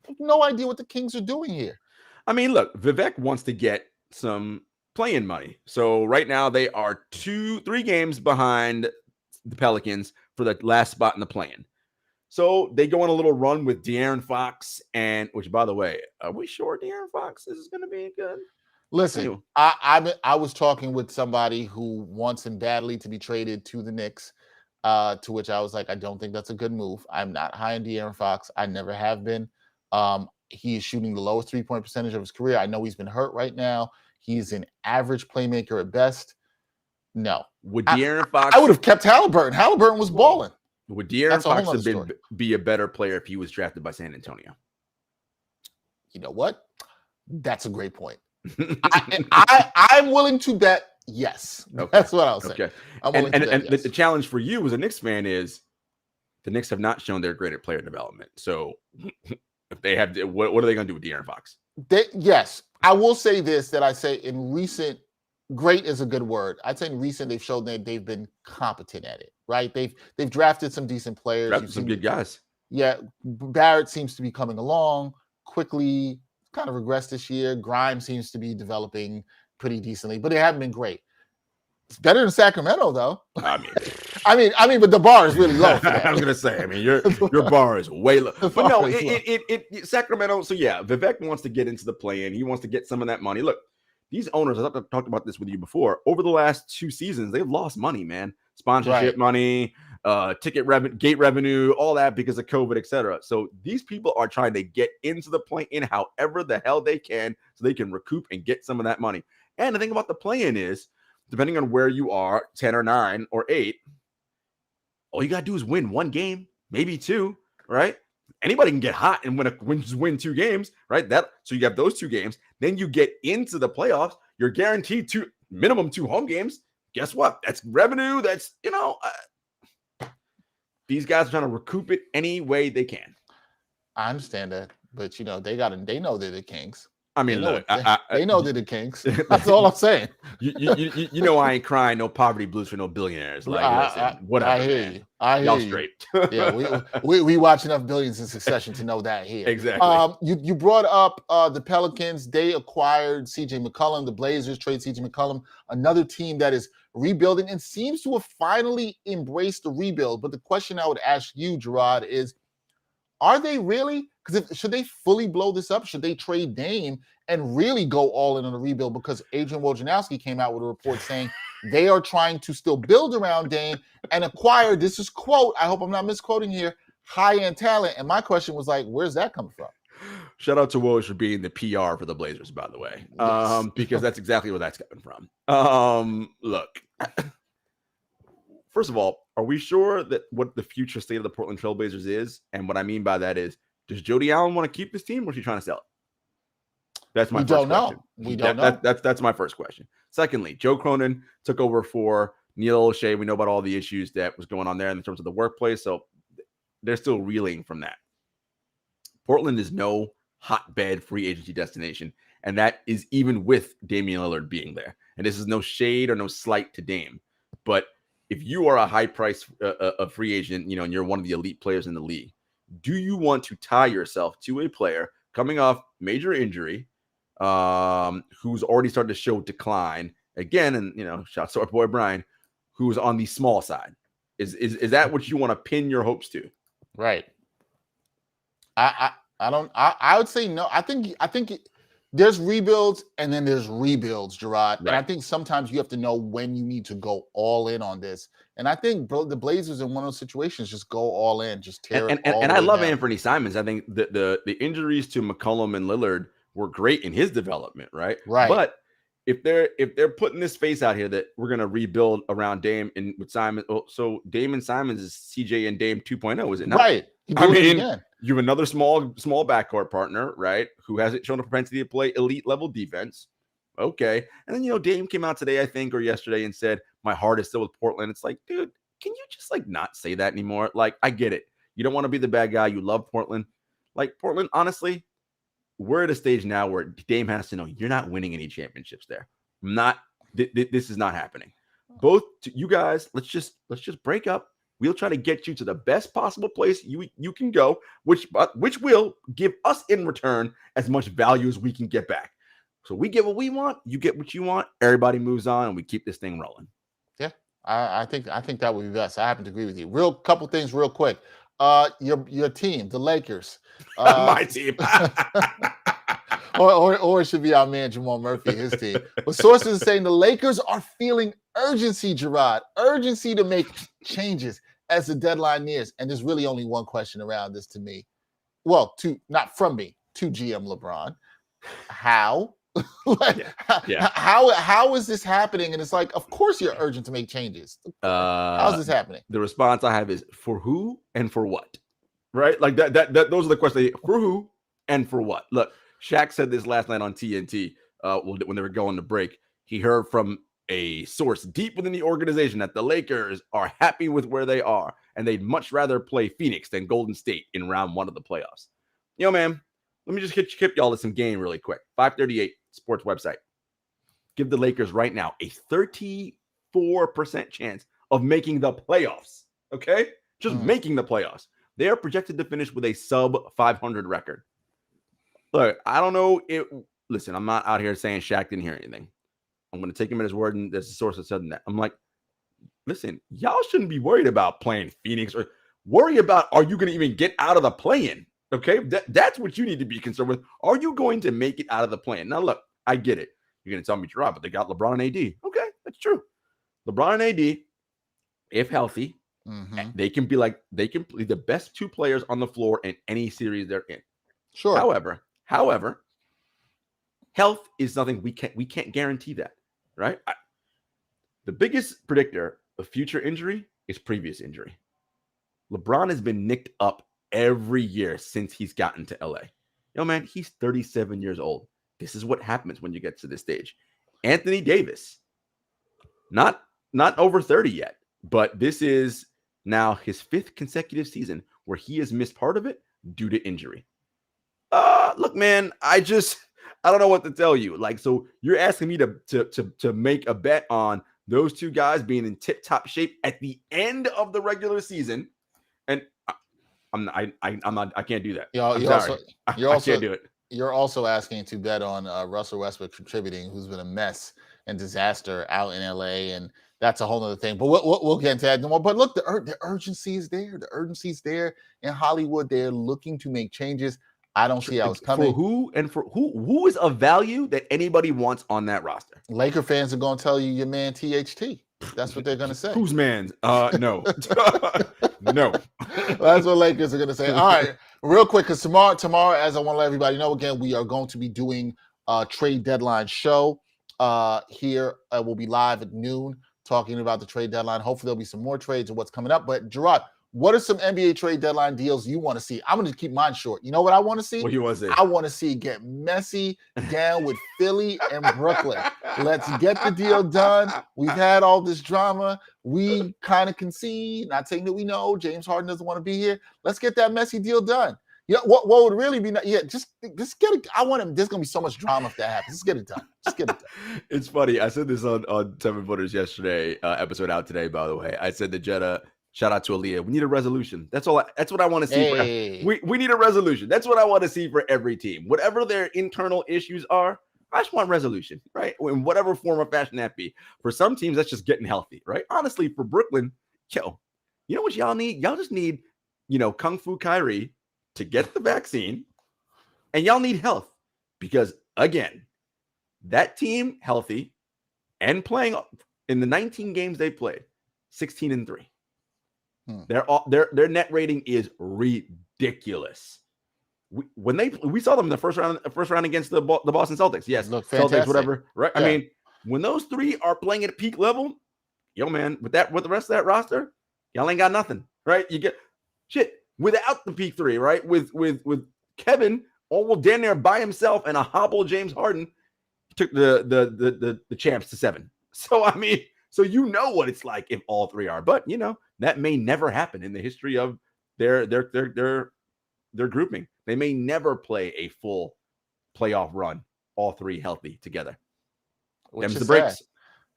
I have no idea what the Kings are doing here. I mean, look, Vivek wants to get some play-in money. So right now they are 3 games behind the Pelicans for the last spot in the play-in. So they go on a little run with De'Aaron Fox, which, by the way, are we sure De'Aaron Fox is going to be good? Listen, anyway. I was talking with somebody who wants him badly to be traded to the Knicks, to which I was like, I don't think that's a good move. I'm not high on De'Aaron Fox. I never have been. He is shooting the lowest 3-point percentage of his career. I know he's been hurt right now. He's an average playmaker at best. No. Would De'Aaron Fox? I would have kept Halliburton. Halliburton was balling. Would De'Aaron Fox have be a better player if he was drafted by San Antonio? You know what? That's a great point. I'm willing to bet yes. Okay. That's what I'll say. Okay. And yes. The challenge for you as a Knicks fan is the Knicks have not shown they're great at player development. So if they have, what are they going to do with De'Aaron Fox? Yes. I will say this, that I say in recent, great is a good word. I'd say in recent, they've shown that they've been competent at it, right? They've drafted some decent players. Drafted some good guys. Yeah. Barrett seems to be coming along quickly, kind of regressed this year. Grimes seems to be developing pretty decently, but they haven't been great. It's better than Sacramento, though. I mean, but the bar is really low. I was gonna say, your bar is way low. But no, it Sacramento. So yeah, Vivek wants to get into the play-in. He wants to get some of that money. Look, these owners, I've talked about this with you before. Over the last 2 seasons, they've lost money, man. Sponsorship money, ticket revenue, gate revenue, all that because of COVID, etc. So these people are trying to get into the play-in however the hell they can, so they can recoup and get some of that money. And the thing about the play-in is, depending on where you are, 10 or 9 or 8, all you got to do is win 1 game, maybe 2, right? Anybody can get hot and win 2 games, right? So you have those 2 games. Then you get into the playoffs. You're guaranteed minimum 2 home games. Guess what? That's revenue. That's, these guys are trying to recoup it any way they can. I understand that, but they know they're the Kings. I mean, look, they know they're the Kings. That's all I'm saying. I ain't crying no poverty blues for no billionaires. Like, whatever. I hear you. Y'all straight. Yeah, we watch enough Billions in succession to know that here. Exactly. You brought up the Pelicans. They acquired CJ McCollum. The Blazers trade CJ McCollum, another team that is rebuilding and seems to have finally embraced the rebuild. But the question I would ask you, Jarod, is, are they really? Because should they fully blow this up? Should they trade Dame and really go all in on the rebuild, because Adrian Wojnarowski came out with a report saying they are trying to still build around Dame and acquire, this is quote, I hope I'm not misquoting here, high-end talent. And my question was like, where's that coming from? Shout out to Woj for being the PR for the Blazers, by the way, Yes. because that's exactly where that's coming from. Look, first of all, are we sure that what the future state of the Portland Trailblazers is? And what I mean by that is, does Jody Allen want to keep this team, or is he trying to sell it? That's my first question. We don't know. That's my first question. Secondly, Joe Cronin took over for Neil O'Shea. We know about all the issues that was going on there in terms of the workplace, so they're still reeling from that. Portland is no hotbed free agency destination, and that is even with Damian Lillard being there. And this is no shade or no slight to Dame, but if you are a high price a free agent, and you're one of the elite players in the league, do you want to tie yourself to a player coming off major injury, who's already started to show decline again? And shouts to our boy Brian, who's on the small side. Is that what you want to pin your hopes to? Right. I would say no. I think there's rebuilds and then there's rebuilds, Jarod. Right. And I think sometimes you have to know when you need to go all in on this. And I think the Blazers in one of those situations just go all in, just tear it all. And I love Anthony Simons. I think the injuries to McCollum and Lillard were great in his development, right? Right. But if they're putting this face out here that we're gonna rebuild around Dame and with Simon, so Dame and Simons is CJ and Dame 2.0, is it not? Right. I mean, you have another small backcourt partner, right, who hasn't shown a propensity to play elite level defense. Okay. And then, Dame came out today, I think, or yesterday, and said, my heart is still with Portland. It's like, dude, can you just not say that anymore? Like, I get it. You don't want to be the bad guy. You love Portland. Like, Portland, honestly, we're at a stage now where Dame has to know you're not winning any championships there. This is not happening. Both you guys, let's just break up. We'll try to get you to the best possible place you can go, which will give us in return as much value as we can get back. So we get what we want, you get what you want, everybody moves on, and we keep this thing rolling. Yeah, I think that would be best. I happen to agree with you. Couple things real quick. Your team, the Lakers. My team. or it should be our man Jamal Murphy, his team. But sources are saying the Lakers are feeling urgency, Jarod. Urgency to make changes as the deadline nears. And there's really only one question around this to me. Well, not from me, to GM LeBron. How? How is this happening? And it's like, of course you're urgent to make changes. How's this happening? The response I have is for who and for what? Right? Like that those are the questions. For who and for what? Look, Shaq said this last night on TNT when they were going to break. He heard from a source deep within the organization that the Lakers are happy with where they are, and they'd much rather play Phoenix than Golden State in round 1 of the playoffs. Man, let me just hit y'all to some game really quick. 538 Sports website. Give the Lakers right now a 34% chance of making the playoffs. Okay? Just making the playoffs. They are projected to finish with a sub 500 record. Look, I don't know. Listen, I'm not out here saying Shaq didn't hear anything. I'm going to take him at his word, and there's a source that said that. I'm like, listen, y'all shouldn't be worried about playing Phoenix, or worry about, are you going to even get out of the play-in? Okay? That's what you need to be concerned with. Are you going to make it out of the play-in? Now, look, I get it. You're going to tell me you're right, but they got LeBron and AD. Okay, that's true. LeBron and AD, if healthy, they can be the best 2 players on the floor in any series they're in. Sure. However, health is something we can't guarantee that, right? The biggest predictor of future injury is previous injury. LeBron has been nicked up every year since he's gotten to LA. Man, he's 37 years old. This is what happens when you get to this stage. Anthony Davis, not over 30 yet, but this is now his 5th consecutive season where he has missed part of it due to injury. Look, man, I don't know what to tell you. Like, so you're asking me to make a bet on those 2 guys being in tip-top shape at the end of the regular season, and I can't do that. I can't do it. You're also asking to bet on Russell Westbrook contributing, who's been a mess and disaster out in LA, and that's a whole other thing. But we'll get into that no more. But look, the urgency is there. The urgency is there in Hollywood. They're looking to make changes. I don't see how it's coming. For who is of value that anybody wants on that roster? Laker fans are going to tell you your man THT. That's what they're going to say. Whose man's? No. No. That's what Lakers are going to say. All right, real quick, because tomorrow, as I want to let everybody know, again, we are going to be doing a trade deadline show here. We'll be live at noon talking about the trade deadline. Hopefully there'll be some more trades and what's coming up. But Jarod, what are some NBA trade deadline deals you want to see? I'm going to keep mine short. You know what I want to see? What do you want to see? I want to see get messy down with Philly and Brooklyn. Let's get the deal done. We've had all this drama. We kind of concede. Not saying that we know James Harden doesn't want to be here. Let's get that messy deal done. Yeah, what would really be? Yeah, just get it. I want him. There's gonna be so much drama if that happens. Just get it done. Just get it done. It's funny. I said this on 7 Footers yesterday. Episode out today, by the way. I said to Jetta, shout out to Aaliyah. We need a resolution. That's all. That's what I want to see. Hey. We need a resolution. That's what I want to see for every team. Whatever their internal issues are, I just want resolution, right? In whatever form or fashion that be. For some teams, that's just getting healthy, right? Honestly, for Brooklyn, you know what y'all need? Y'all just need, Kung Fu Kyrie to get the vaccine, and y'all need health because, again, that team healthy and playing in the 19 games they played, 16-3. Their net rating is ridiculous. We saw them in the first round against the Boston Celtics. Yes, look, Celtics, whatever. Right? Yeah. I mean, when those three are playing at a peak level, man, with the rest of that roster, y'all ain't got nothing, right? You get shit without the peak three, right? With Kevin almost damn near by himself and a hobble James Harden, took the champs to 7. So I mean, so what it's like if all three are, but that may never happen in the history of their grouping. They may never play a full playoff run, all three healthy together. Them's the breaks.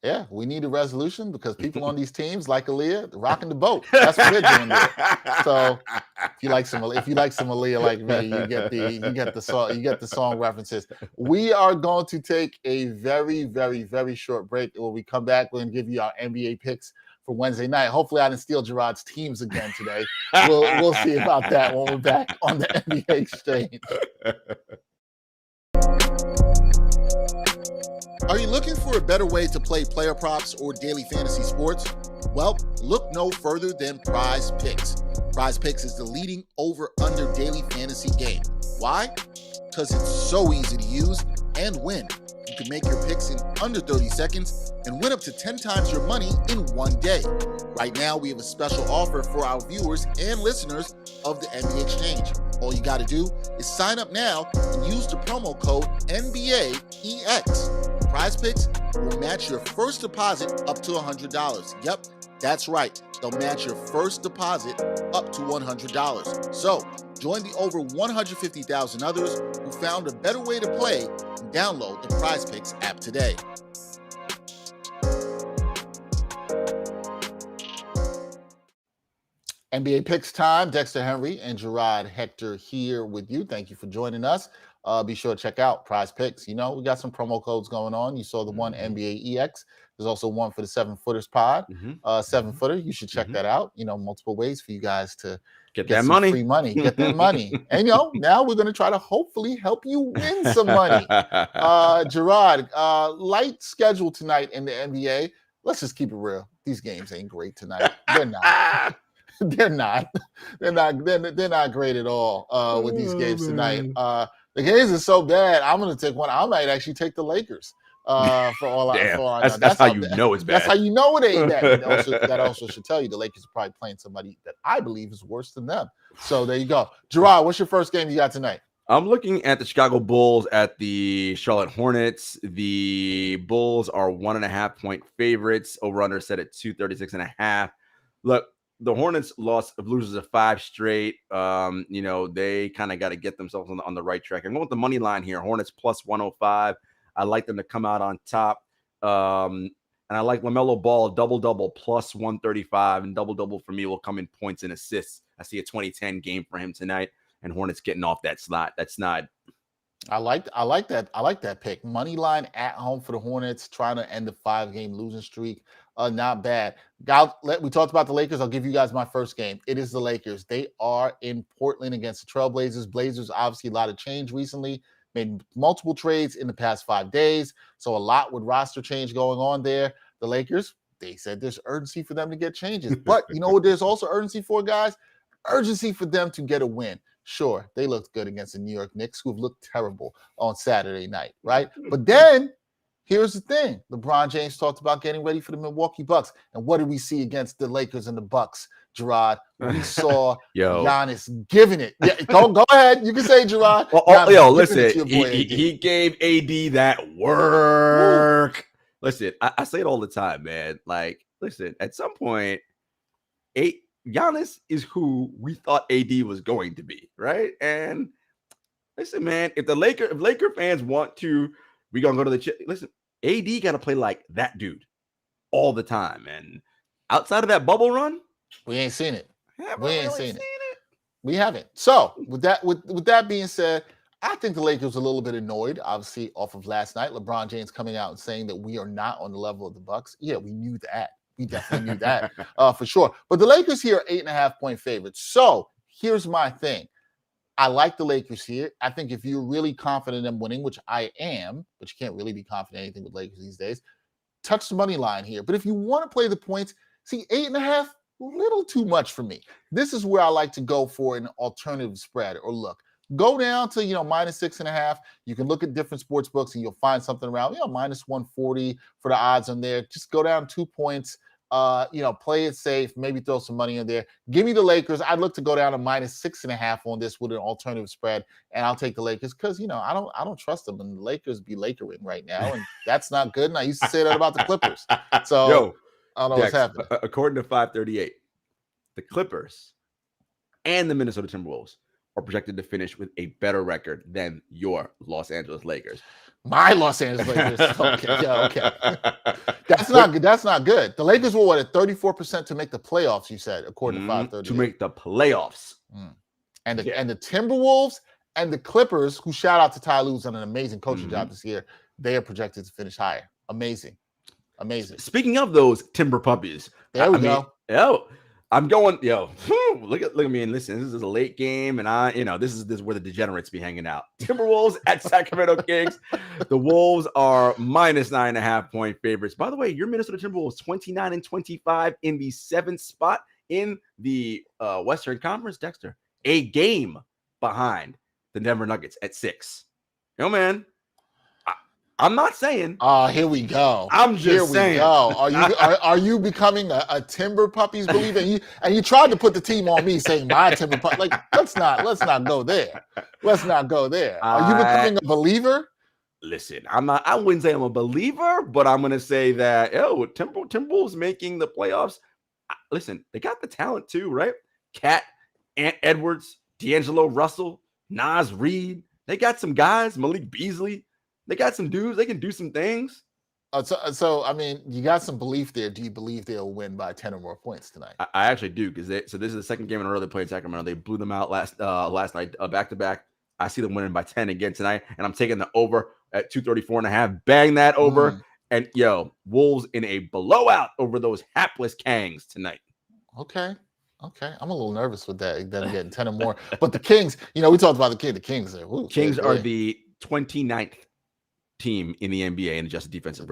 Yeah, we need a resolution because people on these teams like Aaliyah rocking the boat. That's what they're doing there. So if you like some Aaliyah like me, you get the song references. We are going to take a very, very, very short break. When we come back, we're going to give you our NBA picks for Wednesday night. Hopefully I didn't steal Jarod's teams again today. We'll see about that when we're back on the NBA Exchange. Are you looking for a better way to play player props or daily fantasy sports? Well, look no further than Prize Picks. Prize Picks is the leading over-under daily fantasy game. Why? Because it's so easy to use and win. You can make your picks in under 30 seconds and win up to 10 times your money in one day. Right now, we have a special offer for our viewers and listeners of the NBA Exchange. All you got to do is sign up now and use the promo code NBAEX. Prize Picks will match your first deposit up to $100. Yep, that's right. They'll match your first deposit up to $100. So, join the over 150,000 others who found a better way to play and download the Prize Picks app today. NBA Picks time. Dexter Henry and Jarod Hector here with you. Thank you for joining us. Be sure to check out Prize Picks. We got some promo codes going on. You saw the one NBA EX. There's also one for the 7 Footers pod. 7 Footer. You should check that out. Multiple ways for you guys to get that money. Free money. Get that money. And now we're going to try to hopefully help you win some money. Jarod, light schedule tonight in the NBA. Let's just keep it real. These games ain't great tonight. They're not. They're not. They're not great at all with these games tonight. The games are so bad. I'm going to take one. I might actually take the Lakers for all I know. That's how you know it's bad. That's how you know it ain't bad. That also should tell you the Lakers are probably playing somebody that I believe is worse than them. So there you go. Jarod, what's your first game you got tonight? I'm looking at the Chicago Bulls at the Charlotte Hornets. The Bulls are 1.5-point favorites. Over-under set at 236.5. Look, the Hornets loses a 5 straight. They kind of got to get themselves on the right track. I'm going with the money line here. Hornets plus 105. I like them to come out on top. And I like LaMelo Ball double-double plus 135. And double-double for me will come in points and assists. I see a 20-10 game for him tonight. And Hornets getting off that slot. That's not I like that pick. Money line at home for the Hornets, trying to end the 5-game losing streak. Not bad. We talked about the Lakers. I'll give you guys my first game. It is the Lakers. They are in Portland against the Trailblazers. Blazers, obviously a lot of change recently. Made multiple trades in the past 5 days. So a lot with roster change going on there. The Lakers, they said there's urgency for them to get changes. But you know what there's also urgency for, guys? Urgency for them to get a win. Sure, they looked good against the New York Knicks, who have looked terrible on Saturday night, right? But then, here's the thing. LeBron James talked about getting ready for the Milwaukee Bucks. And what did we see against the Lakers and the Bucks, Jarod? We saw Giannis giving it. Yeah, go ahead. You can say, Jarod. Listen, he gave AD that work. Woo. Listen, I say it all the time, man. Like, listen, at some point, Giannis is who we thought AD was going to be, right? And listen, man, if Laker fans want to, we're gonna go to the listen. AD got to play like that dude all the time, and outside of that bubble run, we ain't seen it. We ain't seen it. We haven't. So with that being said, I think the Lakers are a little bit annoyed, obviously, off of last night. LeBron James coming out and saying that we are not on the level of the Bucks. Yeah, we knew that. We definitely knew that for sure. But the Lakers here are 8.5-point favorites. So here's my thing. I like the Lakers here. I think if you're really confident in them winning, which I am, but you can't really be confident in anything with Lakers these days, touch the money line here. But if you want to play the points, see, 8.5, a little too much for me. This is where I like to go for an alternative spread or look. Go down to, minus 6.5. You can look at different sports books and you'll find something around, minus 140 for the odds on there. Just go down 2 points, play it safe, maybe throw some money in there. Give me the Lakers. I'd look to go down to minus 6.5 on this with an alternative spread, and I'll take the Lakers because, I don't trust them, and the Lakers be Lakering right now, and that's not good. And I used to say that about the Clippers. So I don't know what's happening. According to 538, the Clippers and the Minnesota Timberwolves are projected to finish with a better record than your Los Angeles Lakers. My Los Angeles Lakers. Okay. That's not good. That's not good. The Lakers were at 34% to make the playoffs, you said, according to 538. To make the playoffs. And the Timberwolves and the Clippers, who shout out to Ty Lue's done an amazing coaching job this year, they are projected to finish higher. Amazing. Speaking of those Timber puppies. There we go. I'm going, look at me and listen, this is a late game, and this is where the degenerates be hanging out. Timberwolves at Sacramento Kings. The Wolves are minus 9.5-point favorites. By the way, your Minnesota Timberwolves 29-25 in the 7th spot in the Western Conference, Dexter. A game behind the Denver Nuggets at 6. Man. I'm not saying. Oh, here we go. I'm just saying. We go. Are you becoming a Timber Puppies believer? And you tried to put the team on me saying my Timber Puppies. Like, let's not go there. Let's not go there. Are you becoming a believer? Listen, I wouldn't say I'm a believer, but I'm gonna say that Timberwolves making the playoffs. Listen, they got the talent too, right? Cat, Ant Edwards, D'Angelo Russell, Naz Reid. They got some guys. Malik Beasley. They got some dudes. They can do some things. So I mean, you got some belief there. Do you believe they'll win by 10 or more points tonight? I actually do, because this is the second game in a row they played Sacramento. They blew them out last night, back to back. I see them winning by 10 again tonight, and I'm taking the over at 234.5. Bang that over, and Wolves in a blowout over those hapless Kangs tonight. Okay. I'm a little nervous with that. Them getting 10 or more, but the Kings. We talked about the Kings there. Kings are the 29th team in the NBA in adjusted defensive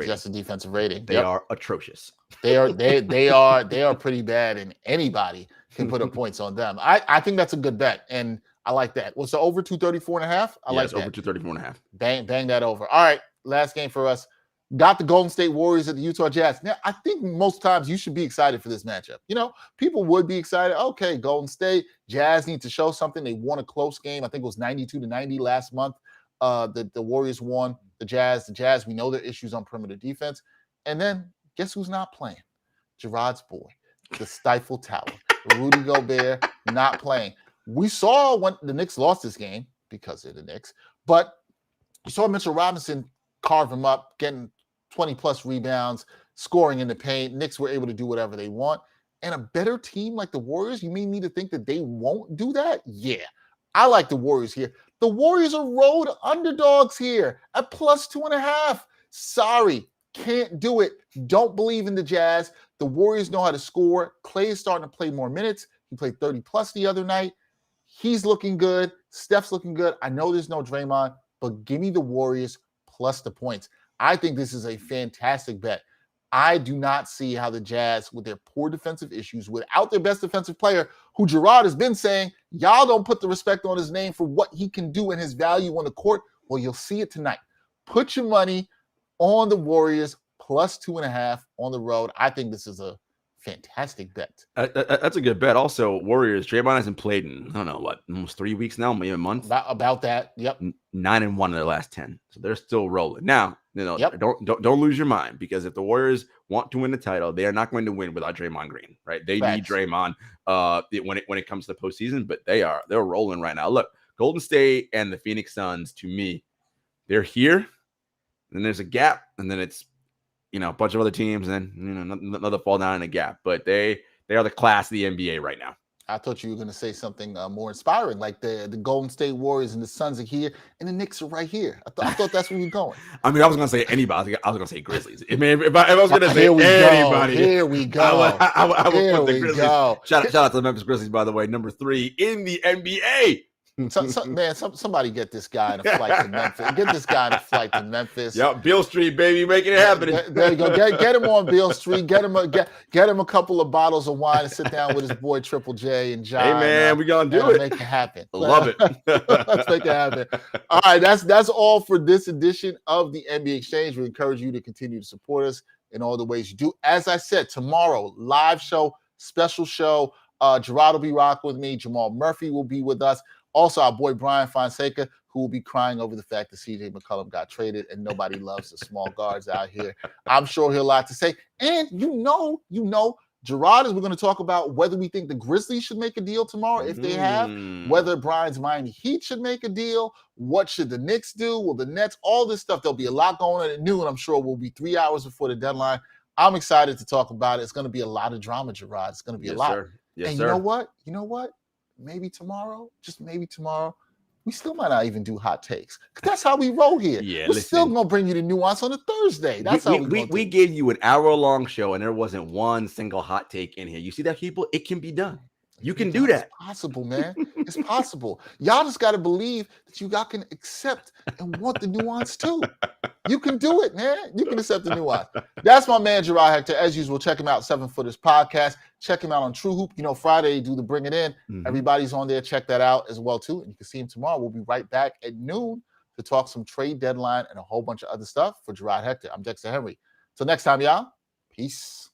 rating. They are atrocious. They are pretty bad, and anybody can put up points on them. I think that's a good bet, and I like that. What's the over 234.5? I like that. Over 234.5. Bang that over. All right, last game for us. Got the Golden State Warriors at the Utah Jazz. Now, I think most times you should be excited for this matchup. People would be excited. Okay, Golden State, Jazz need to show something. They won a close game. I think it was 92-90 last month. The Warriors won. The Jazz, we know their issues on perimeter defense. And then guess who's not playing? Jarod's boy, the Stifle Tower, Rudy Gobert, not playing. We saw when the Knicks lost this game because they're the Knicks, but you saw Mitchell Robinson carve him up, getting 20-plus rebounds, scoring in the paint. Knicks were able to do whatever they want. And a better team like the Warriors, you mean me to think that they won't do that? Yeah. I like the Warriors here. The Warriors are road underdogs here at +2.5. Sorry, can't do it. Don't believe in the Jazz. The Warriors know how to score. Klay is starting to play more minutes. He played 30+ the other night. He's looking good. Steph's looking good. I know there's no Draymond, but give me the Warriors plus the points. I think this is a fantastic bet. I do not see how the Jazz, with their poor defensive issues, without their best defensive player, who Jarod has been saying, y'all don't put the respect on his name for what he can do and his value on the court. Well, you'll see it tonight. Put your money on the Warriors +2.5 on the road. I think this is a fantastic bet. That's a good bet. Also, Warriors, Draymond hasn't played in, I don't know, what, almost 3 weeks now, maybe a month? About that, yep. 9-1 in their last 10. So they're still rolling. Now, Yep. don't lose your mind, because if the Warriors want to win the title, they are not going to win without Draymond Green, right? They need Draymond when it comes to the postseason, but they're rolling right now. Look, Golden State and the Phoenix Suns, to me, they're here, then there's a gap, and then it's a bunch of other teams, and then another fall down in a gap. But they are the class of the NBA right now. I thought you were going to say something more inspiring, like the Golden State Warriors and the Suns are here, and the Knicks are right here. I thought that's where we were going. I mean, I was going to say anybody. I was going to say Grizzlies. I mean, if I was going to say anybody, here we go. I would put the Grizzlies. Go. Shout out to the Memphis Grizzlies, by the way, number 3 in the NBA. Somebody get this guy in a flight to Memphis. Get this guy in a flight to Memphis. Yep, Beale Street, baby, making it happen. There you go. Get him on Beale Street. Get him a couple of bottles of wine and sit down with his boy Triple J and John. Hey man, we gonna do it. Make it happen. Love it. Let's make it happen. All right, that's all for this edition of the NBA Exchange. We encourage you to continue to support us in all the ways you do. As I said, tomorrow live show, special show. Jarod will be rocking with me. Jamal Murphy will be with us. Also, our boy Brian Fonseca, who will be crying over the fact that CJ McCollum got traded and nobody loves the small guards out here. I'm sure he'll have a lot to say. And you know, Jarod, we're going to talk about whether we think the Grizzlies should make a deal tomorrow, if they have, whether Brian's Miami Heat should make a deal, what should the Knicks do, will the Nets, all this stuff. There'll be a lot going on at noon. I'm sure we'll be 3 hours before the deadline. I'm excited to talk about it. It's going to be a lot of drama, Jarod. It's going to be a lot. Sir. Yes, and sir. You know what? Maybe tomorrow, just maybe tomorrow, we still might not even do hot takes. That's how we roll here. Yeah, we're still going to bring you the nuance on a Thursday. That's how we gave you an hour-long show, and there wasn't one single hot take in here. You see that, people? It can be done. You can do that. It's possible, man. It's possible. Y'all just got to believe that you got can accept and want the nuance too. You can do it, man. You can accept the nuance. That's my man, Jarod Hector. As usual, check him out, 7 Footers Podcast. Check him out on True Hoop. Friday, do the Bring It In. Mm-hmm. Everybody's on there. Check that out as well, too. And you can see him tomorrow. We'll be right back at noon to talk some trade deadline and a whole bunch of other stuff. For Jarod Hector, I'm Dexter Henry. Till next time, y'all. Peace.